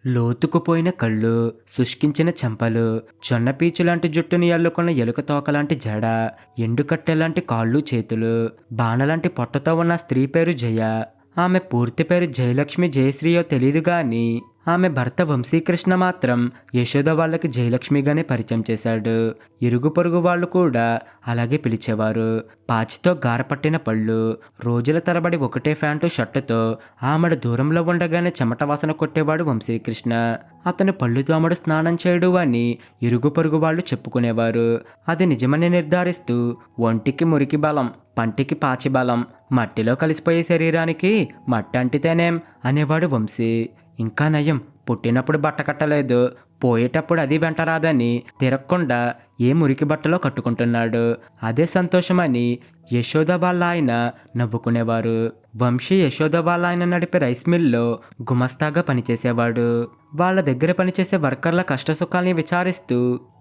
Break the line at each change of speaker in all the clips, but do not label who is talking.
లోతుకుపోయిన కళ్ళు, శుష్కించిన చెంపలు, జొన్నపీచులాంటి జుట్టుని అల్లుకున్న ఎలుక తోకలాంటి జడ, ఎండుకట్టెలాంటి కాళ్ళు చేతులు, బాణలాంటి పొట్టతో ఉన్న స్త్రీ పేరు జయ. ఆమె పూర్తి పేరు జయలక్ష్మి జయశ్రీయో తెలీదు గాని ఆమె భర్త వంశీకృష్ణ మాత్రం యశోద వాళ్ళకి జయలక్ష్మిగానే పరిచయం చేశాడు. ఇరుగు పొరుగు వాళ్ళు కూడా అలాగే పిలిచేవారు. పాచితో గారపట్టిన పళ్ళు, రోజుల తరబడి ఒకటే ప్యాంటు షర్టుతో ఆమెడ దూరంలో ఉండగానే చెమట వాసన కొట్టేవాడు వంశీకృష్ణ. అతను పళ్ళు తోమడు స్నానం చేయడు అని ఇరుగు పొరుగు వాళ్ళు చెప్పుకునేవారు. అది నిజమని నిర్ధారిస్తూ ఒంటికి మురికి బలం, పంటికి పాచి బలం, మట్టిలో కలిసిపోయే శరీరానికి మట్టి అంటితేనేం అనేవాడు వంశీ. ఇంకా నయం, పుట్టినప్పుడు బట్ట కట్టలేదు, పోయేటప్పుడు అది వెంటరాదని తిరగకుండా ఏ మురికి బట్టలో కట్టుకుంటున్నాడు. అదే సంతోషమని యశోద వాళ్ళ ఆయన నవ్వుకునేవారు. వంశీ యశోద వాళ్ళ ఆయన నడిపే రైస్ మిల్లో గుమస్తాగా పనిచేసేవాడు. వాళ్ళ దగ్గర పనిచేసే వర్కర్ల కష్టసుఖాల్ని విచారిస్తూ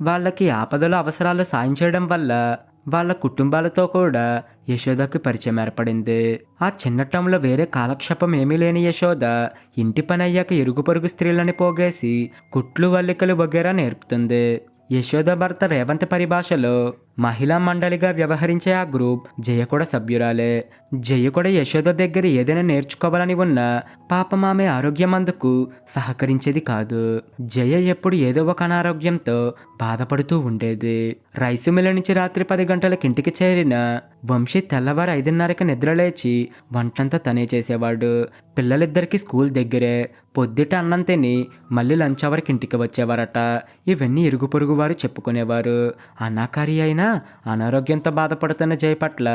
వాళ్ళకి ఆపదలు అవసరాలు సాయం చేయడం వల్ల వాళ్ళ కుటుంబాలతో కూడా యశోదకి పరిచయం ఏర్పడింది. ఆ చిన్న టైంలో వేరే కాలక్షేపం ఏమీ లేని యశోద ఇంటి పని అయ్యాక ఇరుగు పొరుగు స్త్రీలని పోగేసి కుట్లు వల్లికలు వగేరా నేర్పుతుంది. యశోద భర్త రేవంత్ పరిభాషలో మహిళా మండలిగా వ్యవహరించే ఆ గ్రూప్ జయ కూడా సభ్యురాలే. జయ కూడా యశోద దగ్గర ఏదైనా నేర్చుకోవాలని ఉన్నా పాపం ఆమె ఆరోగ్యం అందుకు సహకరించేది కాదు. జయ ఎప్పుడు ఏదో ఒక అనారోగ్యంతో బాధపడుతూ ఉండేది. రైసు మిల్ నుంచి రాత్రి 10 గంటలకు ఇంటికి చేరిన వంశీ తెల్లవారు 5:30కి నిద్రలేచి వంటంతా తనే చేసేవాడు. పిల్లలిద్దరికి స్కూల్ దగ్గరే. పొద్దుట అన్నం తిని మళ్ళీ లంచ్ అవర్కి ఇంటికి వచ్చేవారట. ఇవన్నీ ఇరుగు పొరుగు వారు చెప్పుకునేవారు. అనాకారి అయినా అనారోగ్యంతో బాధపడుతున్న జయ పట్ల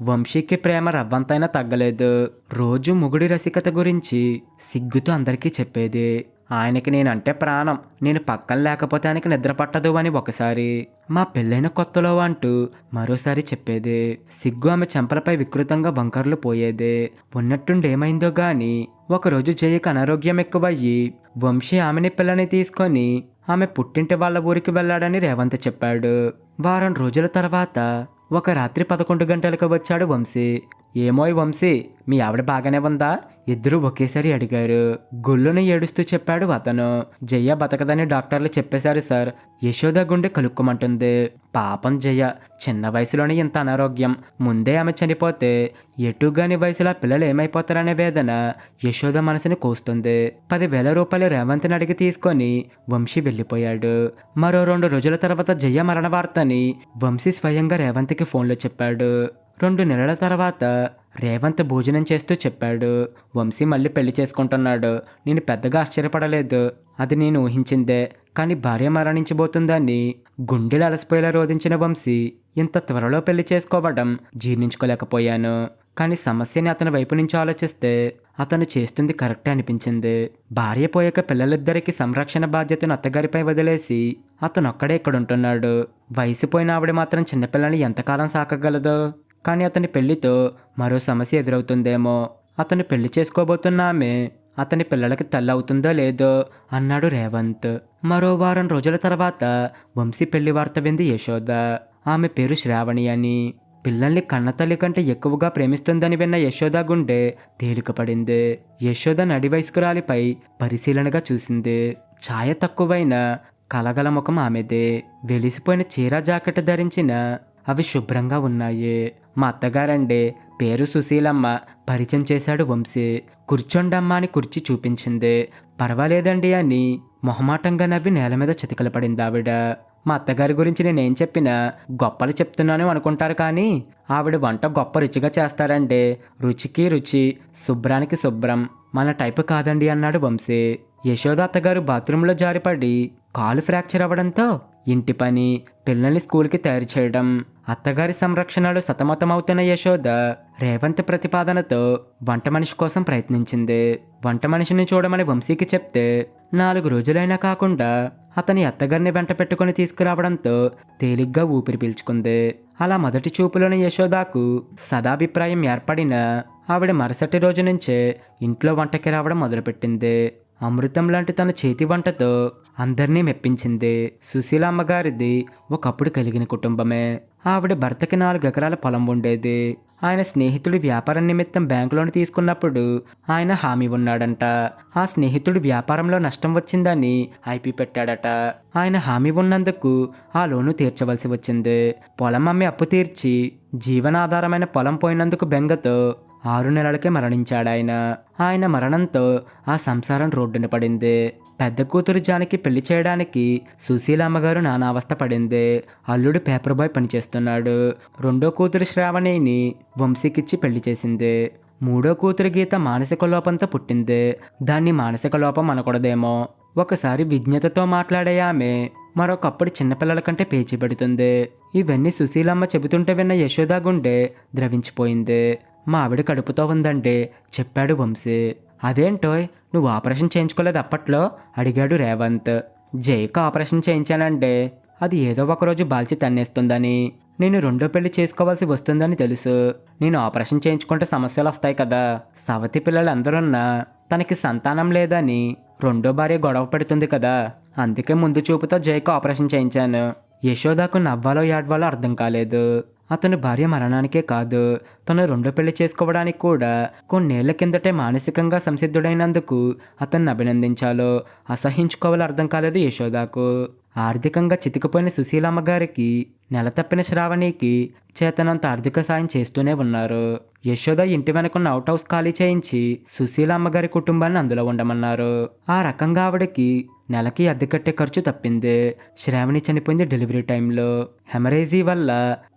వంశీకి ప్రేమ రవ్వంతైనా తగ్గలేదు. రోజు మొగుడి రసికత గురించి సిగ్గుతో అందరికీ చెప్పేది. ఆయనకి నేనంటే ప్రాణం, నేను పక్కన లేకపోతే ఆయనకి నిద్ర పట్టదు అని ఒకసారి, మా పెళ్ళైన కొత్తలో అంటూ మరోసారి చెప్పేది. సిగ్గు ఆమె చెంపలపై వికృతంగా బంకర్లు పోయేది. ఉన్నట్టుండి ఏమైందో గాని ఒకరోజు జయకి అనారోగ్యం ఎక్కువయ్యి వంశీ ఆమెని పిల్లని తీసుకొని ఆమె పుట్టింటి వాళ్ళ ఊరికి వెళ్ళాడని రేవంత్ చెప్పాడు. వారం రోజుల తర్వాత ఒక రాత్రి 11 గంటలకు వచ్చాడు వంశీ. ఏమోయ్ వంశీ, మీ ఆవిడ బాగానే ఉందా? ఇద్దరూ ఒకేసారి అడిగారు. గుళ్ళును ఏడుస్తూ చెప్పాడు అతను. జయ బతకదని డాక్టర్లు చెప్పేశారు సార్. యశోద గుండె కలుక్కుమంటుంది. పాపం జయ, చిన్న వయసులోనే ఇంత అనారోగ్యం. ముందే ఆమె చనిపోతే ఎటుగాని వయసులో పిల్లలు ఏమైపోతారనే వేదన యశోద మనసుని కోస్తుంది. 10,000 రూపాయలు రేవంత్ని అడిగి తీసుకొని వంశీ వెళ్ళిపోయాడు. మరో 2 రోజుల తర్వాత జయ మరణ వార్తని వంశీ స్వయంగా రేవంత్కి ఫోన్లో చెప్పాడు. 2 నెలల తర్వాత రేవంత్ భోజనం చేస్తూ చెప్పాడు, వంశీ మళ్ళీ పెళ్లి చేసుకుంటున్నాడు. నేను పెద్దగా ఆశ్చర్యపడలేదు. అది నేను ఊహించిందే. కానీ భార్య మరణించబోతుందని గుండెలు అలసిపోయేలా రోధించిన వంశీ ఇంత త్వరలో పెళ్లి చేసుకోవడం జీర్ణించుకోలేకపోయాను. కానీ సమస్యని అతని వైపు నుంచి ఆలోచిస్తే అతను చేస్తుంది కరెక్టే అనిపించింది. భార్య పోయాక పిల్లలిద్దరికీ సంరక్షణ బాధ్యతను అత్తగారిపై వదిలేసి అతను ఒక్కడే ఇక్కడుంటున్నాడు. వయసు పోయిన ఆవిడ మాత్రం చిన్నపిల్లని ఎంతకాలం సాకగలదు? కానీ అతని పెళ్లితో మరో సమస్య ఎదురవుతుందేమో. అతను పెళ్లి చేసుకోబోతున్న ఆమె అతని పిల్లలకి తల్లి అవుతుందో లేదో అన్నాడు రేవంత్. మరో వారం రోజుల తర్వాత వంశీ పెళ్లి వార్త వింది యశోద. ఆమె పేరు శ్రావణి అని. పిల్లల్ని కన్నతల్లి కంటే ఎక్కువగా ప్రేమిస్తుందని విన్న యశోద గుండె తేలికపడింది. యశోద నడి వయస్కురాలిపై పరిశీలనగా చూసింది. ఛాయ తక్కువైన కలగల ముఖం ఆమెదే. వెలిసిపోయిన చీర జాకెట్ ధరించిన అవి శుభ్రంగా ఉన్నాయి. మా అత్తగారండే, పేరు సుశీలమ్మ, పరిచయం చేశాడు వంశీ. కూర్చోండమ్మా అని కుర్చీ చూపించింది. పర్వాలేదండి అని మొహమాటంగా నవ్వి నేల మీద చితికలు పడింది ఆవిడ. మా అత్తగారి గురించి నేనేం చెప్పినా గొప్పలు చెప్తున్నాను అనుకుంటారు, కానీ ఆవిడ వంట గొప్ప రుచిగా చేస్తారండి. రుచికి రుచి, శుభ్రానికి శుభ్రం, మన టైపు కాదండి అన్నాడు వంశీ. యశోద అత్తగారు బాత్రూంలో జారిపడి కాలు ఫ్రాక్చర్ అవ్వడంతో ఇంటి పని, పిల్లల్ని స్కూల్కి తయారు చేయడం, అత్తగారి సంరక్షణలో సతమతమవుతున్న యశోద రేవంత్ ప్రతిపాదనతో వంట మనిషి కోసం ప్రయత్నించింది. వంట మనిషిని చూడమని వంశీకి చెప్తే 4 రోజులైనా కాకుండా అతని అత్తగారిని వెంట పెట్టుకుని తీసుకురావడంతో తేలిగ్గా ఊపిరి పీల్చుకుంది. అలా మొదటి చూపులోని యశోదాకు సదాభిప్రాయం ఏర్పడిన ఆవిడ మరుసటి రోజు నుంచే ఇంట్లో వంటకి రావడం మొదలుపెట్టింది. అమృతం లాంటి తన చేతి వంటతో అందరినీ మెప్పించింది. సుశీల అమ్మగారిది ఒకప్పుడు కలిగిన కుటుంబమే. ఆవిడ భర్తకి 4 ఎకరాల పొలం ఉండేది. ఆయన స్నేహితుడి వ్యాపారం నిమిత్తం బ్యాంకు లోన్ తీసుకున్నప్పుడు ఆయన హామీ ఉన్నాడంట. ఆ స్నేహితుడి వ్యాపారంలో నష్టం వచ్చిందని ఐపీ పెట్టాడట. ఆయన హామీ ఉన్నందుకు ఆ లోను తీర్చవలసి వచ్చింది. పొలం అమ్మి అప్పు తీర్చి జీవనాధారమైన పొలం పోయినందుకు బెంగతో 6 నెలలకే మరణించాడాయన. ఆయన మరణంతో ఆ సంసారం రోడ్డున పడింది. పెద్ద కూతురు జానికి పెళ్లి చేయడానికి సుశీల అమ్మగారు నానావస్థ పడింది. అల్లుడు పేపర్ బాయ్ పనిచేస్తున్నాడు. రెండో కూతురు శ్రావణిని వంశీకిచ్చి పెళ్లి చేసింది. మూడో కూతురు గీత మానసిక లోపంతో పుట్టింది. దాన్ని మానసిక లోపం అనకూడదేమో. ఒకసారి విజ్ఞతతో మాట్లాడే ఆమె మరొకప్పుడు చిన్నపిల్లల కంటే పేచీ పెడుతుంది. ఇవన్నీ సుశీలమ్మ చెబుతుంటే విన్న యశోద గుండె ద్రవించిపోయింది. మా ఆవిడ కడుపుతో ఉందండి చెప్పాడు వంశీ. అదేంటోయ్ నువ్వు ఆపరేషన్ చేయించుకోలేదు అప్పట్లో అడిగాడు రేవంత్. జైకి ఆపరేషన్ చేయించానండి. అది ఏదో ఒకరోజు బాల్చి తన్నేస్తుందని, నేను రెండో పెళ్లి చేసుకోవాల్సి వస్తుందని తెలుసు. నేను ఆపరేషన్ చేయించుకుంటే సమస్యలు వస్తాయి కదా. సవతి పిల్లలందరున్నా తనకి సంతానం లేదని రెండో భార్య గొడవ పెడుతుంది కదా. అందుకే ముందు చూపుతో జైకి ఆపరేషన్ చేయించాను. యశోదకు నవ్వాలో ఏడ్వాలో అర్థం కాలేదు. అతని భార్య మరణానికే కాదు, తను రెండో పెళ్లి చేసుకోవడానికి కూడా కొన్నేళ్ల కిందటే మానసికంగా సంసిద్ధుడైనందుకు అతన్ని అభినందించాలో అసహించుకోవాలో అర్థం కాలేదు యశోదకు. ఆర్థికంగా చితికిపోయిన సుశీలమ్మ గారికి, నెల తప్పిన శ్రావణికి చేతనంత ఆర్థిక సాయం చేస్తూనే ఉన్నారు. యశోద ఇంటి వెనకున్న అవుట్ హౌస్ ఖాళీ చేయించి సుశీల అమ్మగారి కుటుంబాన్ని అందులో ఉండమన్నారు. ఆ రకంగా ఆవిడకి నెలకి అద్దె కట్టే ఖర్చు తప్పింది. శ్రావణి చనిపోయింది డెలివరీ టైంలో. హెమరేజీ వల్ల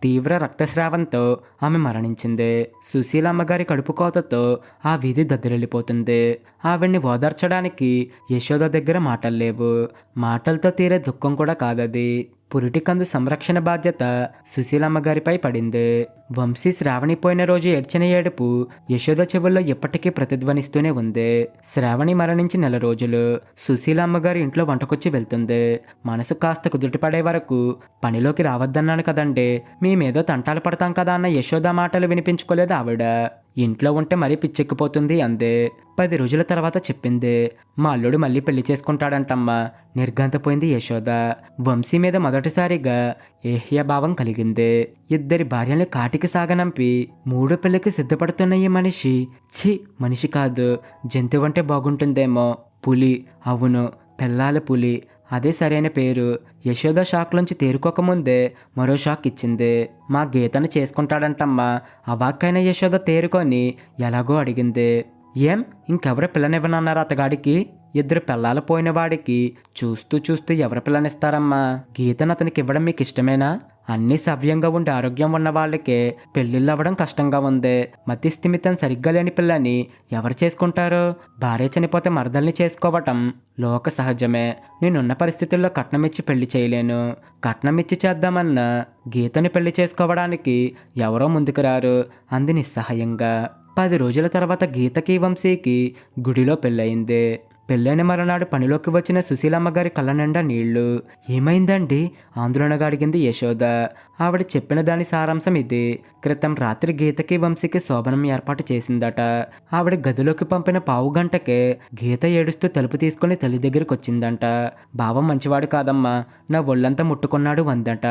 తీవ్ర రక్తస్రావంతో ఆమె మరణించింది. సుశీల అమ్మగారి కడుపు కోతతో ఆ వీధి దద్దరిల్లిపోతుంది. ఆవిడ్ని ఓదార్చడానికి యశోద దగ్గర మాటలు లేవు. మాటలతో తీరే దుఃఖం కూడా కాదది. పురిటికందు సంరక్షణ బాధ్యత సుశీలమ్మగారిపై పడింది. వంశీ శ్రావణి పోయిన రోజు ఏడ్చిన ఏడుపు యశోద చెవుల్లో ఎప్పటికీ ప్రతిధ్వనిస్తూనే ఉంది. శ్రావణి మరణించి 1 రోజులు. సుశీలమ్మగారి ఇంట్లో వంటకొచ్చి వెళ్తుంది. మనసు కాస్త కుదుటపడే వరకు పనిలోకి రావద్దన్నాను కదండి, మేమేదో తంటాలు పడతాం కదా అన్న యశోద మాటలు వినిపించుకోలేదు ఆవిడ. ఇంట్లో ఉంటే మరీ పిచ్చెక్కిపోతుంది అందే. 10 రోజుల తర్వాత చెప్పింది, మా అల్లుడు మళ్ళీ పెళ్లి చేసుకుంటాడంటమ్మా. నిర్గంతపోయింది యశోద. వంశీ మీద మొదటిసారిగా ఏహ్యభావం కలిగింది. 2 భార్యల్ని కాటికి సాగనంపి 3 పెళ్లికి సిద్ధపడుతున్న ఈ మనిషి ఛీ మనిషి కాదు, జంతువంటే బాగుంటుందేమో. పులి, అవును పెళ్ళాల పులి, అదే సరైన పేరు. యశోద షాక్లోంచి తేరుకోకముందే మరో షాక్ ఇచ్చింది. మా గీతను చేసుకుంటాడంటమ్మా. అవాక్కైన యశోద తేరుకొని ఎలాగో అడిగింది, ఏం ఇంకెవరు పిల్లనివ్వనన్నారు అతగాడికి? 2 పిల్లలు పోయిన వాడికి చూస్తూ చూస్తూ ఎవరు పిల్లనిస్తారమ్మా? గీతను అతనికి ఇవ్వడం మీకు ఇష్టమేనా? అన్నీ సవ్యంగా ఉండి ఆరోగ్యం ఉన్న వాళ్ళకే పెళ్ళిళ్ళు అవ్వడం కష్టంగా ఉంది. మతి స్థిమితం సరిగ్గా లేని పిల్లని ఎవరు చేసుకుంటారు? భార్య చనిపోతే మరదల్ని చేసుకోవటం లోక సహజమే. నేనున్న పరిస్థితుల్లో కట్నమిచ్చి పెళ్లి చేయలేను. కట్నమిచ్చి చేద్దామన్నా గీతని పెళ్లి చేసుకోవడానికి ఎవరో ముందుకు రారు అంది నిస్సహాయంగా. 10 రోజుల తర్వాత గీతకి వంశీకి గుడిలో పెళ్ళయింది. పెళ్ళైన మరునాడు పనిలోకి వచ్చిన సుశీలమ్మగారి కళ్ళ నిండా నీళ్లు. ఏమైందండి ఆందోళనగా అడిగింది యశోద. ఆవిడ చెప్పిన దాని సారాంశం ఇది. క్రితం రాత్రి గీతకి వంశీకి శోభనం ఏర్పాటు చేసిందట. ఆవిడ గదిలోకి పంపిన పావు గంటకే గీత ఏడుస్తూ తలుపు తీసుకుని తల్లి దగ్గరికి వచ్చిందంట. భావం మంచివాడు కాదమ్మా, నా ఒళ్ళంతా ముట్టుకున్నాడు వందట.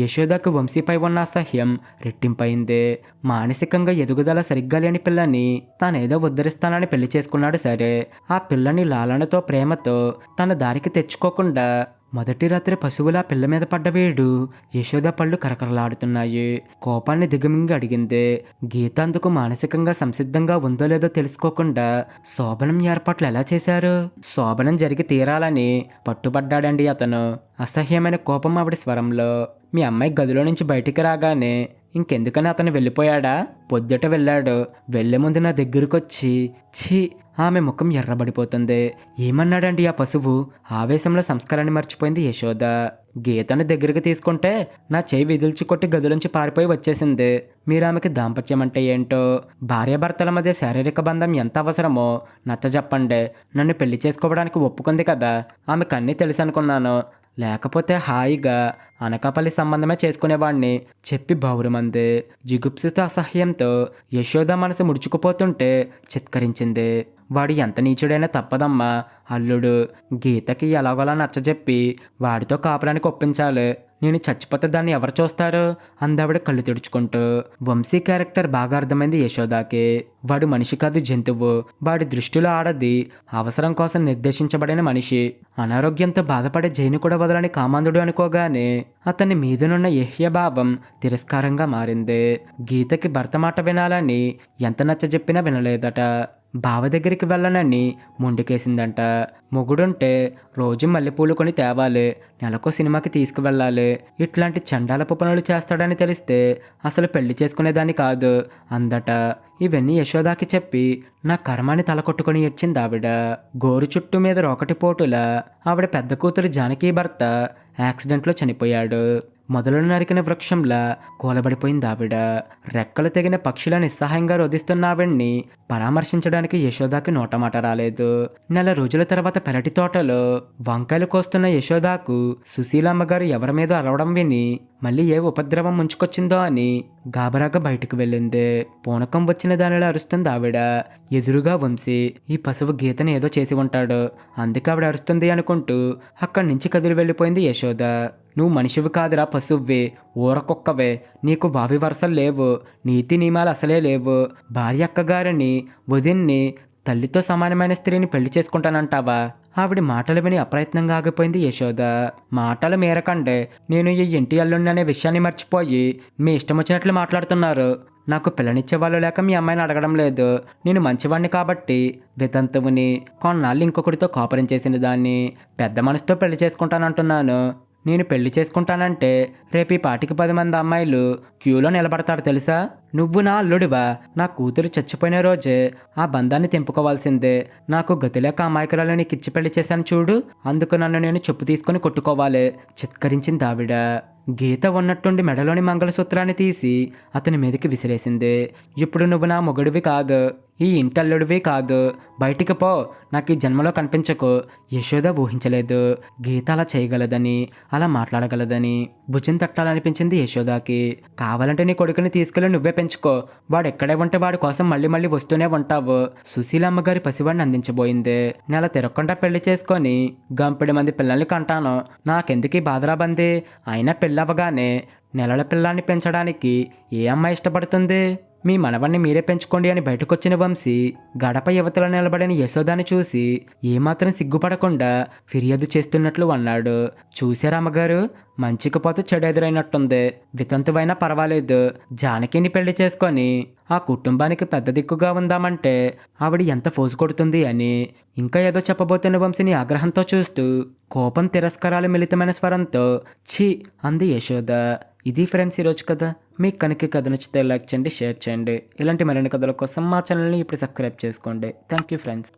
యశోదకు వంశీపై ఉన్న అసహ్యం రెట్టింపైంది. మానసికంగా ఎదుగుదల సరిగ్గా లేని పిల్లని తానేదో ఉద్ధరిస్తానని పెళ్లి చేసుకున్నాడు సరే, ఆ పిల్లని లాలనతో ప్రేమతో తన దారికి తెచ్చుకోకుండా మొదటి రాత్రి పశువులా పిల్ల మీద పడ్డ వేడు యశోద పళ్ళు కరకరలాడుతున్నాయి. కోపాన్ని దిగమింగి అడిగింది. గీత అందుకు మానసికంగా సంసిద్ధంగా ఉందో లేదో తెలుసుకోకుండా శోభనం ఏర్పాట్లు ఎలా చేశారు? శోభనం జరిగి తీరాలని పట్టుబడ్డాడండి అతను. అసహ్యమైన కోపం ఆవిడ స్వరంలో. మీ అమ్మాయి గదిలో నుంచి బయటికి రాగానే ఇంకెందుకని అతను వెళ్ళిపోయాడా? పొద్దుట వెళ్ళాడు. వెళ్లే ముందు నా దగ్గరకొచ్చి ఛీ. ఆమె ముఖం ఎర్రబడిపోతుంది. ఏమన్నాడండి ఆ పశువు? ఆవేశంలో సంస్కారాన్ని మర్చిపోయింది యశోద. గీతను దగ్గరికి తీసుకుంటే నా చేయి విదిల్చి కొట్టి గదిలోంచి పారిపోయి వచ్చేసింది. మీరామెకి దాంపత్యం అంటే ఏంటో, భార్యాభర్తల మధ్య శారీరక బంధం ఎంత అవసరమో నచ్చ చెప్పండి. నన్ను పెళ్లి చేసుకోవడానికి ఒప్పుకుంది కదా, ఆమెకు అన్నీ తెలుసు అనుకున్నాను. లేకపోతే హాయిగా అనకాపల్లి సంబంధమే చేసుకునేవాణ్ణి చెప్పి బౌరమంది. జిగుప్సిత అసహ్యంతో యశోద మనసు ముడుచుకుపోతుంటే చిత్కరించింది. వాడు ఎంత నీచుడైనా తప్పదమ్మా. అల్లుడు గీతకి ఎలాగోలా నచ్చజెప్పి వాడితో కాపురానికి ఒప్పించాలి. నేను చచ్చిపోతే దాన్ని ఎవరు చూస్తారు అందావిడ కళ్ళు తుడుచుకుంటూ. వంశీ క్యారెక్టర్ బాగా అర్థమైంది యశోదాకి. వాడు మనిషి కాదు, జంతువు. వాడి దృష్టిలో ఆడది అవసరం కోసం నిర్దేశించబడిన మనిషి. అనారోగ్యంతో బాధపడే జైను కూడా వదలని కామాంధుడు అనుకోగానే అతని మీదనున్న ఏహ్యభావం తిరస్కారంగా మారింది. గీతకి భర్త మాట వినాలని ఎంత నచ్చజెప్పినా వినలేదట. బావ దగ్గరికి వెళ్ళనని మొండికేసిందంట. మొగుడుంటే రోజు మల్లెపూలు కొని తేవాలి, నెలకో సినిమాకి తీసుకువెళ్ళాలి. ఇట్లాంటి చండాలపు పనులు చేస్తాడని తెలిస్తే అసలు పెళ్లి చేసుకునేదాన్ని కాదు అందట. ఇవన్నీ యశోదాకి చెప్పి నా కర్మాన్ని తలకొట్టుకుని ఏడ్చింది ఆవిడ. గోరు చుట్టూ మీద రోకటి పోటులా ఆవిడ పెద్ద కూతురు జానకి భర్త యాక్సిడెంట్లో చనిపోయాడు. మొదలు నరికిన వృక్షంలా కూలబడిపోయింది ఆవిడ. రెక్కలు తెగిన పక్షుల నిస్సహాయంగా రోధిస్తున్న ఆవిడ్ని పరామర్శించడానికి యశోదాకి నోటమాట రాలేదు. నెల రోజుల తర్వాత పెరటి తోటలో వంకాయలు కోస్తున్న యశోదాకు సుశీలమ్మగారు ఎవరి మీద అరవడం విని మళ్ళీ ఏ ఉపద్రవం ముంచుకొచ్చిందో అని గాబరాగా బయటకు వెళ్ళింది. పూనకం వచ్చిన దానిలా అరుస్తుంది ఆవిడ. ఎదురుగా వంశీ ఈ పశువు గీతని ఏదో చేసి ఉంటాడు, అందుకే ఆవిడ అరుస్తుంది అనుకుంటూ అక్కడి నుంచి కదిలి వెళ్ళిపోయింది యశోద. నువ్వు మనిషివి కాదురా, పశువ్వే, ఊరకొక్కవే. నీకు వావి వరసలు లేవు, నీతి నియమాలు అసలే లేవు. భార్య అక్కగారిని, వదిన్ని, తల్లితో సమానమైన స్త్రీని పెళ్లి చేసుకుంటానంటావా? ఆవిడ మాటలు విని అప్రయత్నంగా ఆగిపోయింది యశోద. మాటలు మేరకండే, నేను ఈ ఇంటి అల్లుండి అనే విషయాన్ని మర్చిపోయి మీ ఇష్టం వచ్చినట్లు మాట్లాడుతున్నారు. నాకు పిల్లనిచ్చే వాళ్ళు లేక మీ అమ్మాయిని అడగడం లేదు. నేను మంచివాణ్ణి కాబట్టి వితంతువుని, కొన్నాళ్ళు ఇంకొకరితో కాపురం చేసిన దాన్ని, పెద్ద మనసుతో పెళ్లి చేసుకుంటానంటున్నాను. నేను పెళ్లి చేసుకుంటానంటే రేపు ఈ పాటికి 10 మంది అమ్మాయిలు క్యూలో నిలబడతారు తెలుసా? నువ్వు నా అల్లుడివా? నా కూతురు చచ్చిపోయిన రోజే ఆ బంధాన్ని తెంపుకోవాల్సిందే. నాకు గతిలేక అమాయకురాలు నీకు ఇచ్చి పెళ్లి చేశాను చూడు, అందుకు నన్ను నేను చెప్పు తీసుకుని కొట్టుకోవాలి చిత్కరించింది ఆవిడ. గీత ఉన్నట్టుండి మెడలోని మంగళసూత్రాన్ని తీసి అతని మీదకి విసిరేసింది. ఇప్పుడు నువ్వు నా మొగుడివి కాదు, ఈ ఇంటల్లుడివి కాదు, బయటికి పో, నాకు ఈ జన్మలో కనిపించకు. యశోద ఊహించలేదు గీత అలా చేయగలదని, అలా మాట్లాడగలదని. భుజం తట్టాలనిపించింది యశోదాకి. కావాలంటే నీ కొడుకుని తీసుకెళ్లి నువ్వే పెంచుకో, వాడు ఎక్కడే ఉంటే వాడి కోసం మళ్ళీ మళ్ళీ వస్తూనే ఉంటావు. సుశీలమ్మగారి పసివాడిని అందించబోయింది. నెల తిరగకుండా పెళ్లి చేసుకొని గంపెడి మంది పిల్లల్ని కంటాను, నాకెందుకు ఈ బాధరాబంది? అయినా పెళ్ళవగానే నెలల పిల్లాన్ని పెంచడానికి ఏ అమ్మాయి ఇష్టపడుతుంది? మీ మనవణ్ణి మీరే పెంచుకోండి అని బయటకొచ్చిన వంశీ గడప యువతలో నిలబడిన యశోదాని చూసి ఏమాత్రం సిగ్గుపడకుండా ఫిర్యాదు చేస్తున్నట్లు అన్నాడు. చూశారా అమ్మగారు, మంచికి పోతే చెడు ఎదురైనట్టుంది. వితంతువైనా పర్వాలేదు, జానకిని పెళ్లి చేసుకొని ఆ కుటుంబానికి పెద్ద దిక్కుగా ఉందామంటే ఆవిడ ఎంత ఫోజు కొడుతుంది అని. ఇంకా ఏదో చెప్పబోతున్న వంశీని ఆగ్రహంతో చూస్తూ కోపం తిరస్కారాలు మిళితమైన స్వరంతో ఛీ అంది యశోద. ఇది ఫ్రెండ్స్ ఈరోజు కథ. మీకు కనుక కథ నచ్చితే లైక్ చేయండి, షేర్ చేయండి. ఇలాంటి మరిన్ని కథల కోసం మా ఛానల్ని ఇప్పుడు సబ్స్క్రైబ్ చేసుకోండి. Thank you friends.